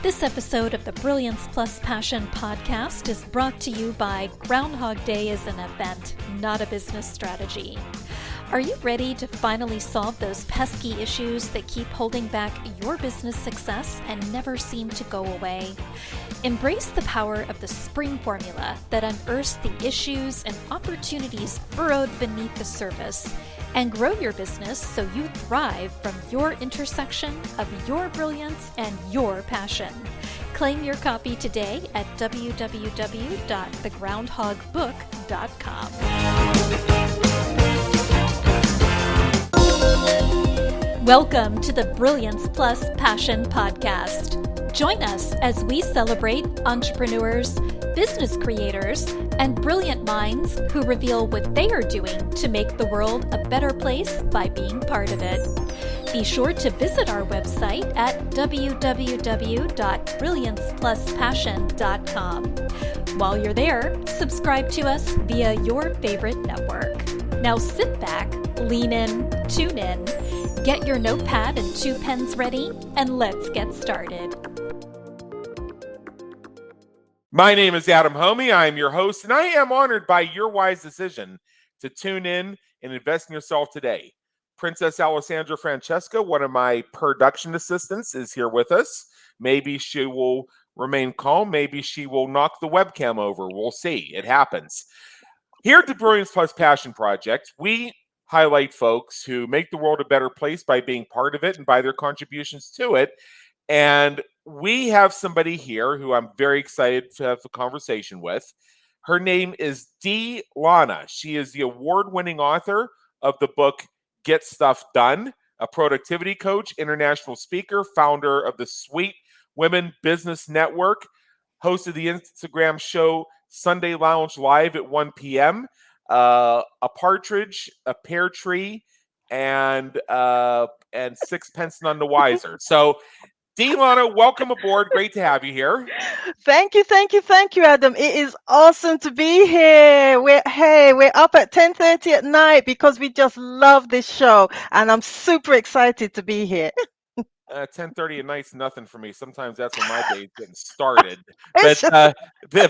This episode of the Brilliance Plus Passion podcast is brought to you by Groundhog Day is an event, not a business strategy. Are you ready to finally solve those pesky issues that keep holding back your business success and never seem to go away? Embrace the power of the spring formula that unearths the issues and opportunities burrowed beneath the surface, and grow your business so you thrive from your intersection of your brilliance and your passion. Claim your copy today at www.thegroundhogbook.com. Welcome to the Brilliance Plus Passion podcast. Join us as we celebrate entrepreneurs, business creators, and brilliant minds who reveal what they are doing to make the world a better place by being part of it. Be sure to visit our website at www.brilliancepluspassion.com. While you're there, subscribe to us via your favorite network. Now sit back, lean in, tune in, get your notepad and 2 pens ready, and let's get started. My name is Adam Homey. I am your host, and I am honored by your wise decision to tune in and invest in yourself today. Princess Alessandra Francesca, one of my production assistants, is here with us. Maybe she will remain calm. Maybe she will knock the webcam over. We'll see. It happens. Here at the Brilliance Plus Passion Project, we highlight folks who make the world a better place by being part of it and by their contributions to it. And we have somebody here who I'm very excited to have a conversation with. Her name is Dee Lana. She is the award-winning author of the book Get Stuff Done, a productivity coach, international speaker, founder of the Sweet Women Business Network, hosted the Instagram show Sunday Lounge Live at 1 p.m., a partridge, a pear tree, and sixpence none the wiser. So, Dee Lana, welcome aboard. Great to have you here. Thank you, Adam. It is awesome to be here. We're up at 10:30 at night because we just love this show, and I'm super excited to be here. 10:30 at night's nothing for me. Sometimes that's when my day's getting started. It's But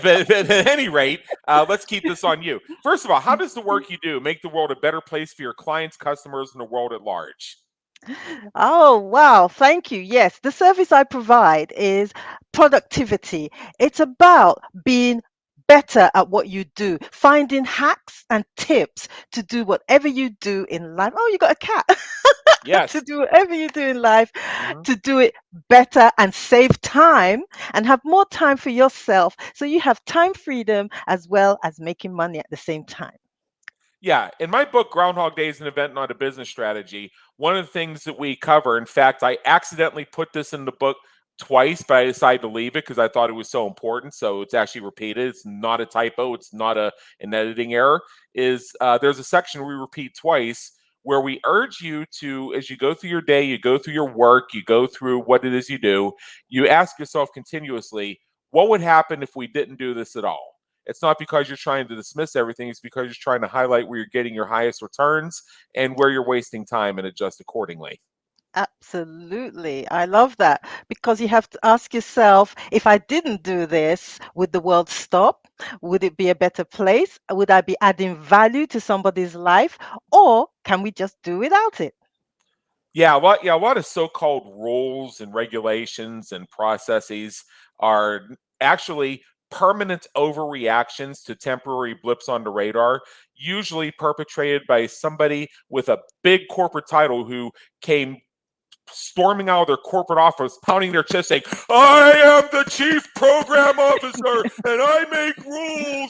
at any rate, let's keep this on you. First of all, how does the work you do make the world a better place for your clients, customers, and the world at large? Oh, wow. Thank you. Yes, the service I provide is productivity. It's about being better at what you do, finding hacks and tips to do whatever you do in life. Oh, you got a cat. Yes. To do whatever you do in life, Mm-hmm. to do it better and save time and have more time for yourself. So you have time freedom as well as making money at the same time. Yeah, in my book, Groundhog Day is an event, not a business strategy. One of the things that we cover, in fact, I accidentally put this in the book twice, but I decided to leave it because I thought it was so important. So it's actually repeated. It's not a typo. It's not an editing error. There's a section we repeat twice where we urge you to, as you go through your day, you go through your work, you go through what it is you do, you ask yourself continuously, what would happen if we didn't do this at all? It's not because you're trying to dismiss everything. It's because you're trying to highlight where you're getting your highest returns and where you're wasting time and adjust accordingly. Absolutely. I love that because you have to ask yourself, if I didn't do this, would the world stop? Would it be a better place? Would I be adding value to somebody's life? Or can we just do without it? Yeah, a lot of so-called rules and regulations and processes are actually permanent overreactions to temporary blips on the radar, usually perpetrated by somebody with a big corporate title who came storming out of their corporate office, pounding their chest, saying, I am the chief program officer and I make rules.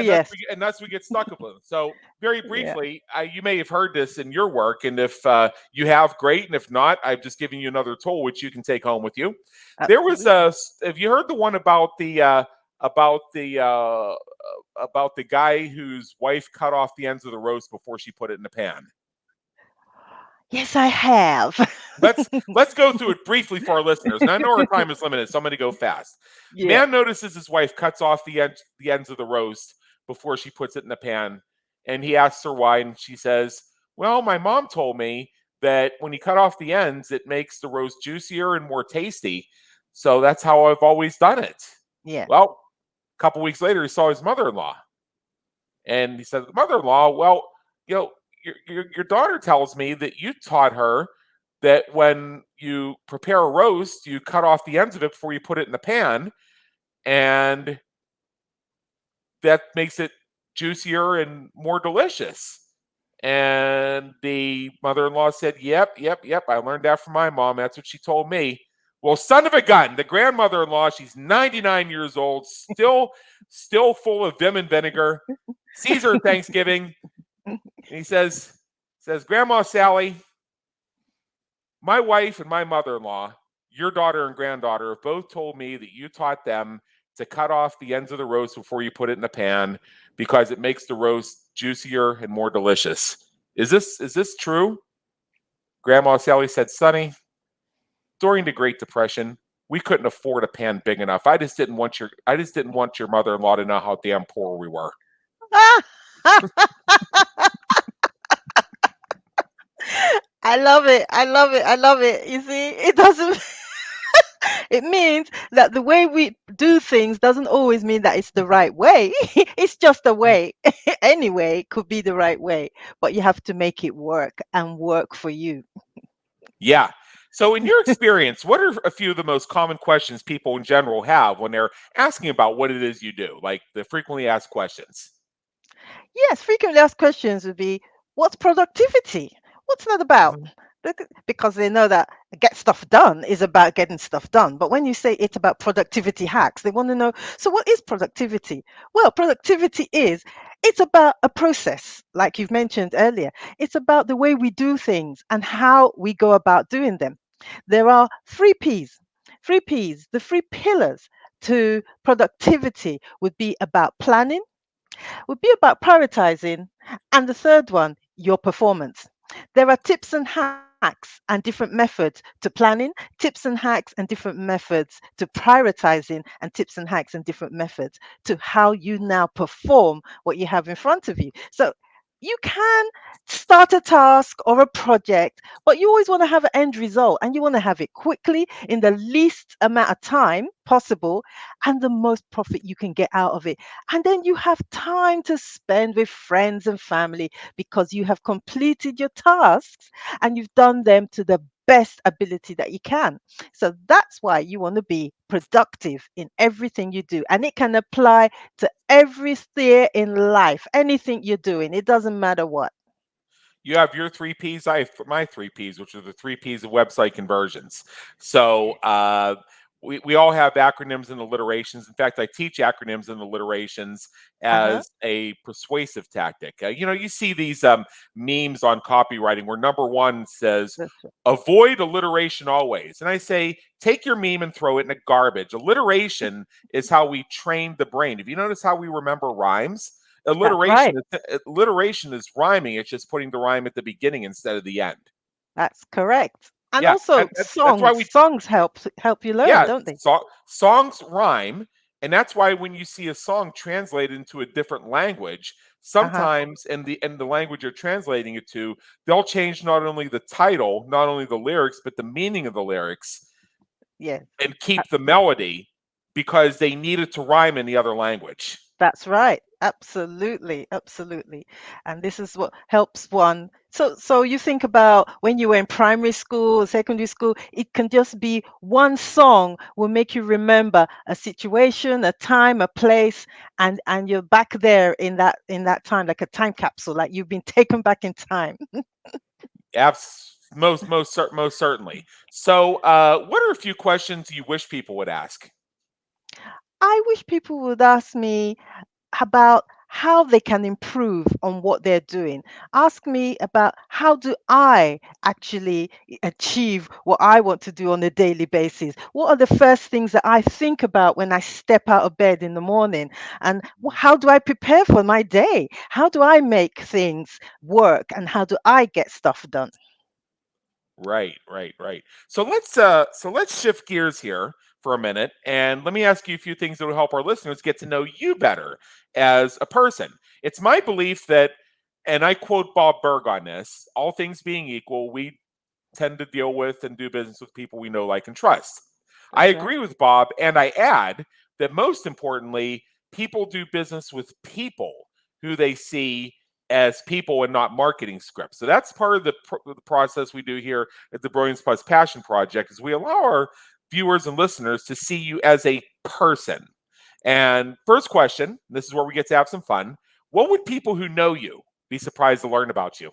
Yes. And that's we get stuck with them. So very Yeah. briefly, you may have heard this in your work, and if you have, great, and if not, I've just given you another tool which you can take home with you. There was have you heard the one about the guy whose wife cut off the ends of the roast before she put it in the pan? Yes, I have. Let's go through it briefly for our listeners. And I know our time is limited, so I'm going to go fast. Yeah. Man notices his wife cuts off the ends of the roast before she puts it in the pan, and he asks her why, and she says, "Well, my mom told me that when you cut off the ends, it makes the roast juicier and more tasty. So that's how I've always done it. Yeah. Well, a couple weeks later, he saw his mother-in-law, and he said, "Mother-in-law, well, your daughter tells me that you taught her that when you prepare a roast, you cut off the ends of it before you put it in the pan, and that makes it juicier and more delicious." And the mother-in-law said, "Yep, yep, yep. I learned that from my mom. That's what she told me." Well, son of a gun, the grandmother-in-law, she's 99 years old, still full of vim and vinegar, sees her at Thanksgiving, and he says, "Grandma Sally, my wife and my mother-in-law, your daughter and granddaughter, have both told me that you taught them to cut off the ends of the roast before you put it in the pan because it makes the roast juicier and more delicious. Is this true?" Grandma Sally said, "Sonny, during the Great Depression, we couldn't afford a pan big enough. I just didn't want your mother-in-law to know how damn poor we were." I love it. I love it. I love it. You see, it doesn't, it means that the way we do things doesn't always mean that it's the right way. It's just a way. Anyway, it could be the right way, but you have to make it work and work for you. Yeah. So, in your experience, what are a few of the most common questions people in general have when they're asking about what it is you do, like the frequently asked questions? Yes, frequently asked questions would be, what's productivity? What's that about? Mhm. Because they know that get stuff done is about getting stuff done. But when you say it's about productivity hacks, they want to know, so what is productivity? Well, productivity it's about a process, like you've mentioned earlier. It's about the way we do things and how we go about doing them. There are three P's. Three P's, the three pillars to productivity would be about planning, would be about prioritizing. And the third one, your performance. There are tips and hacks and different methods to planning, tips and hacks and different methods to prioritizing, and tips and hacks and different methods to how you now perform what you have in front of you. So you can start a task or a project, but you always want to have an end result and you want to have it quickly in the least amount of time possible and the most profit you can get out of it. And then you have time to spend with friends and family because you have completed your tasks and you've done them to the best ability that you can. So that's why you want to be productive in everything you do. And it can apply to every sphere in life, anything you're doing, it doesn't matter what. You have your three P's. I have my three P's, which are the three P's of website conversions. So we all have acronyms and alliterations. In fact, I teach acronyms and alliterations Uh huh. as a persuasive tactic. You see these memes on copywriting where number one says, That's right. "Avoid alliteration always." And I say, take your meme and throw it in the garbage. Alliteration is how we train the brain. If you notice how we remember rhymes, That's alliteration right. is alliteration is rhyming. It's just putting the rhyme at the beginning instead of the end. That's correct. And Yeah, also that's why songs. we Songs help you learn, yeah, don't they? songs rhyme, and that's why when you see a song translated into a different language, Uh huh. sometimes in the language you're translating it to, they'll change not only the title, not only the lyrics, but the meaning of the lyrics Yes. and keep the melody because they need it to rhyme in the other language. That's right. Absolutely, absolutely. And this is what helps one. So you think about when you were in primary school or secondary school, it can just be one song will make you remember a situation, a time, a place, and you're back there in that time, like a time capsule, like you've been taken back in time. Most certainly. So, what are a few questions you wish people would ask? I wish people would ask me about how they can improve on what they're doing. Ask me about how do I actually achieve what I want to do on a daily basis? What are the first things that I think about when I step out of bed in the morning? And how do I prepare for my day? How do I make things work? And how do I get stuff done? Right, right, right. So let's shift gears here for a minute and let me ask you a few things that will help our listeners get to know you better as a person. It's my belief that, and I quote Bob Berg on this, all things being equal, we tend to deal with and do business with people we know, like, and trust. I That's right. agree with Bob, and I add that most importantly, people do business with people who they see as people and not marketing scripts. So that's part of the process we do here at the Brilliance Plus Passion Project is we allow our viewers and listeners to see you as a person. And first question, this is where we get to have some fun. What would people who know you be surprised to learn about you?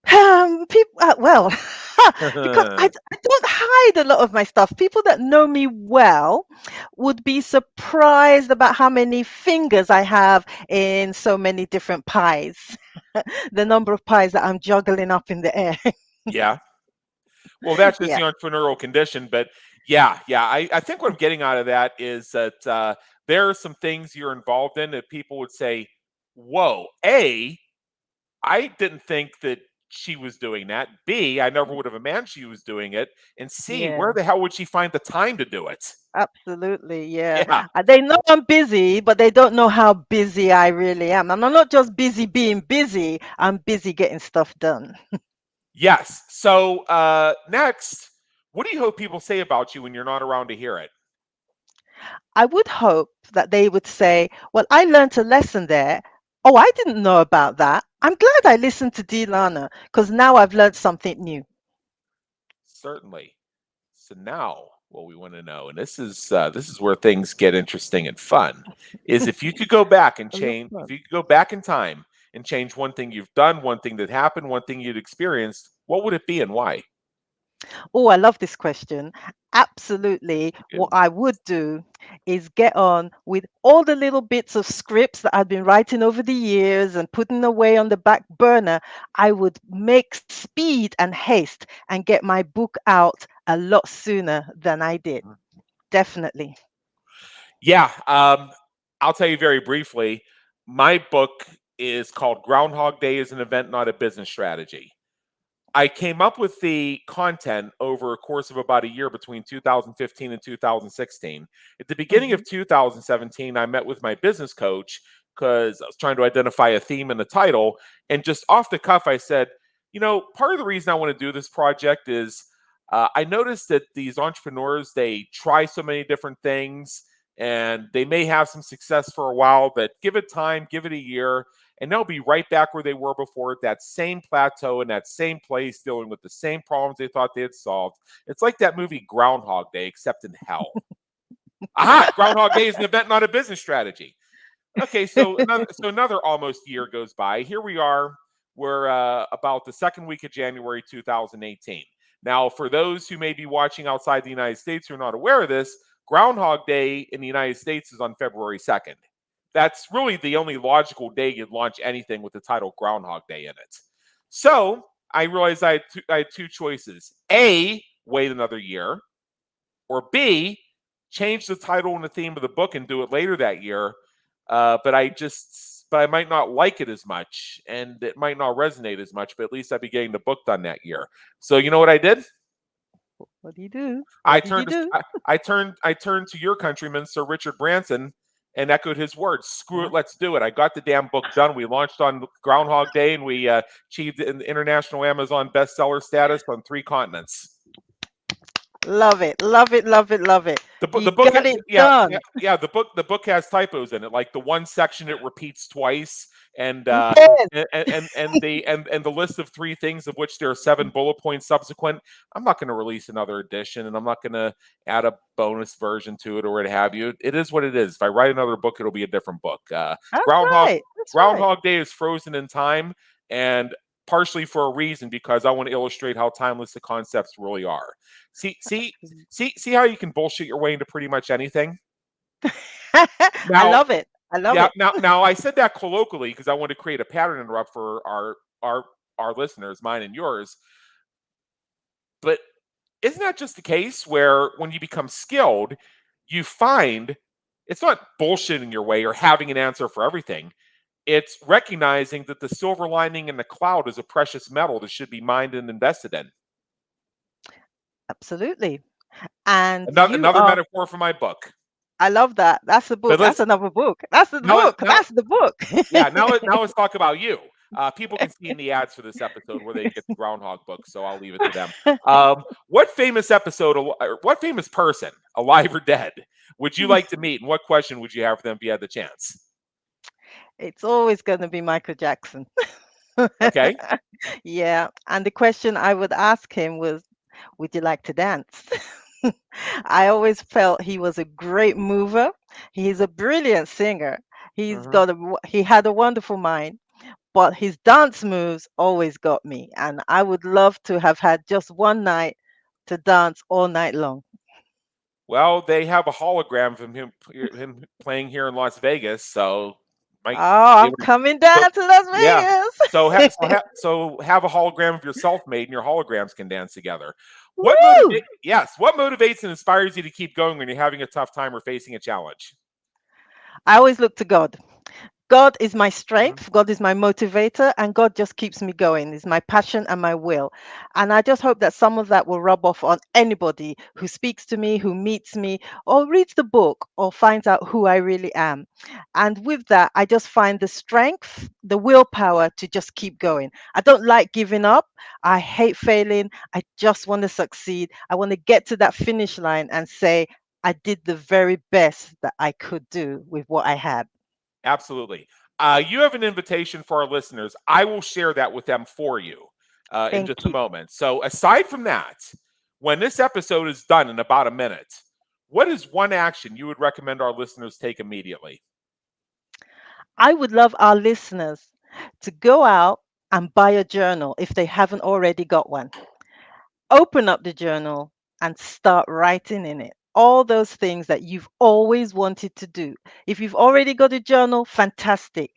People, well, because I don't hide a lot of my stuff. People that know me well would be surprised about how many fingers I have in so many different pies, the number of pies that I'm juggling up in the air. Yeah. Well, that's just the Yeah, entrepreneurial condition. But yeah. I think what I'm getting out of that is that there are some things you're involved in that people would say, whoa, A, I didn't think that she was doing that. B, I never would have imagined she was doing it. And C, where yeah, the hell would she find the time to do it? absolutely. Yeah. Yeah. They know I'm busy, but they don't know how busy I really am. And I'm not just busy being busy, I'm busy getting stuff done. Yes. So next, what do you hope people say about you when you're not around to hear it? I would hope that they would say, well, I learned a lesson there. Oh, I didn't know about that. I'm glad I listened to Dee Lana because now I've learned something new. Certainly. So now what we want to know, and this is where things get interesting and fun, is if you could go back and I love change, if fun. you could go back in time and change one thing you've done, one thing that happened, one thing you'd experienced, what would it be and why? Oh, I love this question. Absolutely. What Good. I would do is get on with all the little bits of scripts that I've been writing over the years and putting away on the back burner. I would make speed and haste and get my book out a lot sooner than I did. Definitely. Yeah, I'll tell you very briefly. My book is called Groundhog Day is an Event, Not a Business Strategy. I came up with the content over a course of about a year between 2015 and 2016. At the beginning Hmm. of 2017, I met with my business coach because I was trying to identify a theme in the title. And just off the cuff, I said, part of the reason I want to do this project is I noticed that these entrepreneurs, they try so many different things and they may have some success for a while, but give it time, give it a year, and they'll be right back where they were before at that same plateau in that same place, dealing with the same problems they thought they had solved. It's like that movie Groundhog Day, except in hell. Aha! Groundhog Day is an event, not a business strategy. Okay, so another almost year goes by. Here we are. We're about the second week of January 2018. Now, for those who may be watching outside the United States who are not aware of this, Groundhog Day in the United States is on February 2nd. That's really the only logical day you'd launch anything with the title Groundhog Day in it. So I realized I had two choices. A, wait another year, or B, change the title and the theme of the book and do it later that year. But I might not like it as much, and it might not resonate as much. But at least I'd be getting the book done that year. So you know what I did? What do you do? I What did you turned to, do? I turned to your countryman, Sir Richard Branson, and echoed his words. Screw Yeah. it, let's do it. I got the damn book done. We launched on Groundhog Day, and we achieved an international Amazon bestseller status on 3 continents. Love it. Love it. Love it. Love it. The You book, got it yeah, yeah, done. yeah. The book has typos in it. Like the one section it repeats twice, and Yes. the list of 3 things of which there are 7 bullet points subsequent. I'm not going to release another edition, and I'm not going to add a bonus version to it or what have you. It is what it is. If I write another book, it'll be a different book. That's Groundhog right. That's right. Groundhog Day is frozen in time, and partially for a reason because I want to illustrate how timeless the concepts really are. See, see, Absolutely. see how you can bullshit your way into pretty much anything. I Now, love it. I love yeah, it. now I said that colloquially because I want to create a pattern interrupt for our listeners, mine and yours. But isn't that just the case where when you become skilled, you find it's not bullshitting your way or having an answer for everything. It's recognizing that the silver lining in the cloud is a precious metal that should be mined and invested in. Absolutely. And you Another are, metaphor for my book. I love that. That's the But book. That's let's another book. That's the now book. now That's the book. yeah now let's talk about you. People can see in the ads for this episode where they get the Groundhog book, so I'll leave it to them. What famous person, alive or dead, would you like to meet, and what question would you have for them if you had the chance? It's always going to be Michael Jackson. Okay. Yeah, and the question I would ask him was, would you like to dance? I always felt he was a great mover. He's a brilliant singer. Mhm. He had a wonderful mind, but his dance moves always got me. And I would love to have had just one night to dance all night long. Well, they have a hologram of him playing here in Las Vegas, so might Oh, be I'm able to. coming So, down to Las yeah. Vegas. So have a hologram of yourself made, and your holograms can dance together. What Woo! What motivates and inspires you to keep going when you're having a tough time or facing a challenge? I always look to God. God is my Mhm. strength, God is my motivator, and God just keeps me going. Is my passion and my will. And I just hope that some of that will rub off on anybody who speaks to me, who meets me, or reads the book, or finds out who I really am. And with that, I just find the strength, the willpower to just keep going. I don't like giving up. I hate failing. I just want to succeed. I want to get to that finish line and say, I did the very best that I could do with what I had. Absolutely. You have an invitation for our listeners. I will share that with them for you in just Thank a you. moment. So, aside from that, when this episode is done in about a minute, what is one action you would recommend our listeners take immediately? I would love our listeners to go out and buy a journal if they haven't already got one. Open up the journal and start writing in it all those things that you've always wanted to do. If you've already got a journal, fantastic.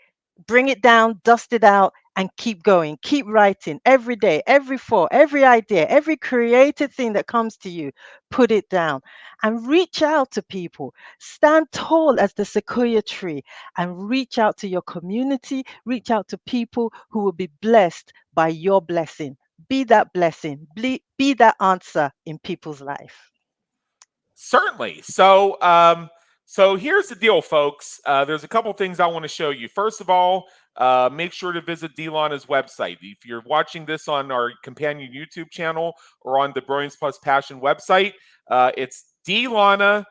Bring it down, dust it out, and keep going. Keep writing every day, every thought, every idea, every creative thing that comes to you. Put it down and reach out to people. Stand tall as the sequoia tree and reach out to your community, reach out to people who will be blessed by your blessing. Be that blessing, be that answer in people's life. Certainly. So here's the deal, folks. There's a couple things I want to show you. First of all, make sure to visit Dee Lana's website. If you're watching this on our companion YouTube channel or on the Brilliance Plus Passion website, it's deelana.co.uk,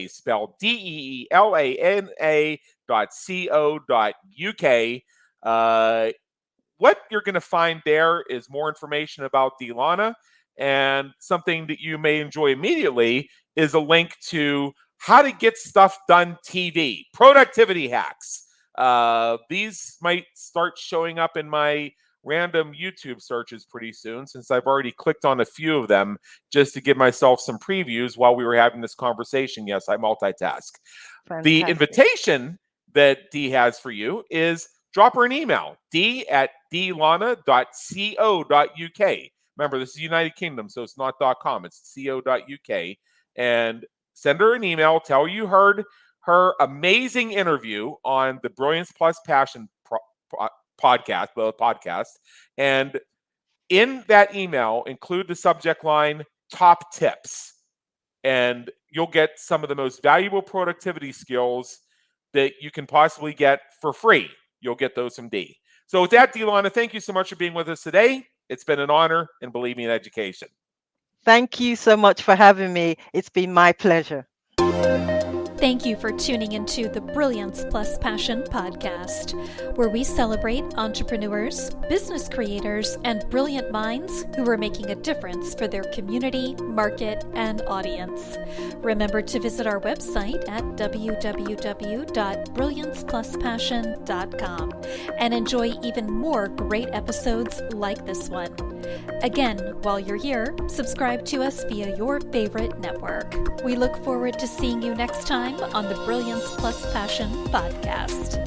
spelled DEELANA.co.uk. What you're going to find there is more information about Dee Lana, and something that you may enjoy immediately is a link to how to get stuff done TV, productivity hacks. These might start showing up in my random YouTube searches pretty soon, since I've already clicked on a few of them just to give myself some previews while we were having this conversation. Yes, I multitask. The Fantastic. invitation that Dee has for you is drop her an email, d@deelana.co.uk. Remember, this is United Kingdom, so it's not .com, it's co.uk. And send her an email, tell her you heard her amazing interview on the Brilliance Plus Passion podcast. And in that email, include the subject line, top tips. And you'll get some of the most valuable productivity skills that you can possibly get for free. You'll get those from Dee. So with that, Dee Lana, thank you so much for being with us today. It's been an honor, and believe me in education. Thank you so much for having me. It's been my pleasure. Thank you for tuning into the Brilliance Plus Passion podcast, where we celebrate entrepreneurs, business creators, and brilliant minds who are making a difference for their community, market, and audience. Remember to visit our website at www.brilliancepluspassion.com and enjoy even more great episodes like this one. Again, while you're here, subscribe to us via your favorite network. We look forward to seeing you next time on the Brilliance Plus Passion podcast.